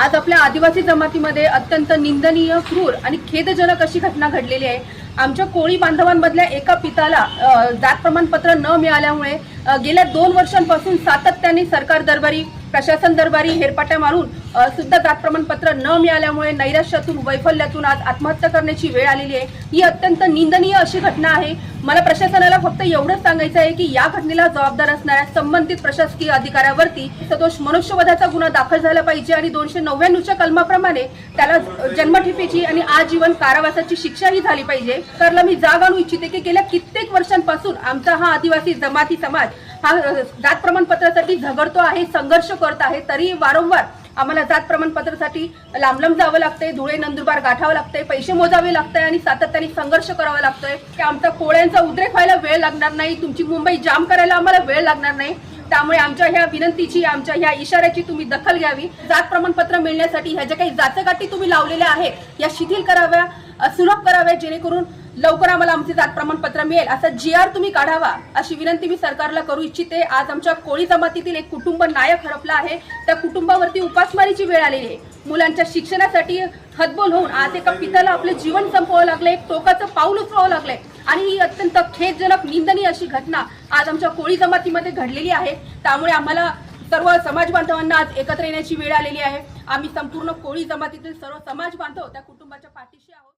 आज आपल्या आदिवासी जमातीमध्ये अत्यंत निंदनीय, क्रूर आणि खेदजनक अशी घटना घडलेली आहे। आमच्या कोळी बांधवांमधल्या एका पिताला जात प्रमाणपत्र न मिळाल्यामुळे गेल्या 2 वर्षांपासून सातत्याने सरकार दरबारी, प्रशासन दरबारी हेरपाट्या मारून सुद्धा जात प्रमाणपत्र न मिळाल्यामुळे नैराश्यातून, वैफल्यातून आज आत्महत्या करण्याची वेळ आलेली आहे। ही अत्यंत निंदनीय अशी घटना आहे। मला प्रशासनाला फक्त एवढंच सांगायचं आहे की या घटनेला जबाबदार असणाऱ्या संबंधित प्रशासकीय अधिकाऱ्यावरती सदोष मनुष्यवधाचा गुन्हा दाखल झाला पाहिजे आणि 299 च्या कलमाप्रमाणे त्याला जन्मठेपेची आणि आजीवन कारावासाची शिक्षाही झाली पाहिजे। तर मी जाग आणू इच्छिते की गेल्या कित्येक वर्षांपासून आमचा हा आदिवासी जमाती समाज हा जात प्रमाणपत्रासाठी झगडतो आहे, संघर्ष करत आहे, तरी वारंवार आम्हाला जात प्रमाणपत्रासाठी लांब जावं लागतंय, धुळे नंदुरबार गाठावं लागतंय, पैसे मोजावे लागतंय आणि सातत्याने संघर्ष करावा लागतोय की आमचा कोळ्यांचा उद्रेक व्हायला वेळ लागणार नाही, तुमची मुंबई जाम करायला आम्हाला वेळ लागणार नाही। त्यामुळे आमच्या ह्या विनंतीची, आमच्या ह्या इशाऱ्याची तुम्ही दखल घ्यावी। जात प्रमाणपत्र मिळण्यासाठी ह्या ज्या काही जाचकाठी तुम्ही लावलेल्या आहेत या शिथिल कराव्या, सुलभ कराव्या, जेणेकरून लवकर आम्हाला आमचे जात प्रमाणपत्र मिळेल असा GR तुम्ही काढावा अशी विनंती मी सरकारला करू इच्छिते। आज आमच्या कोळी जमातीतील एक कुटुंब नायक हरपला आहे, त्या कुटुंबावरती उपासमारीची वेळ आलेली आहे। मुलांच्या शिक्षणासाठी हतबल होऊन आज एका पित्याला आपले जीवन संपवावं लागले, एक टोकाचं पाऊल उचलावं लागले आणि ही अत्यंत खेदजनक, निंदनीय अशी घटना आज आमच्या कोळी जमातीमध्ये घडलेली आहे। त्यामुळे आम्हाला सर्व समाज बांधवांना आज एकत्र येण्याची वेळ आलेली आहे। आम्ही संपूर्ण कोळी जमातीतील सर्व समाज बांधव त्या कुटुंबाच्या पाठीशी आहोत।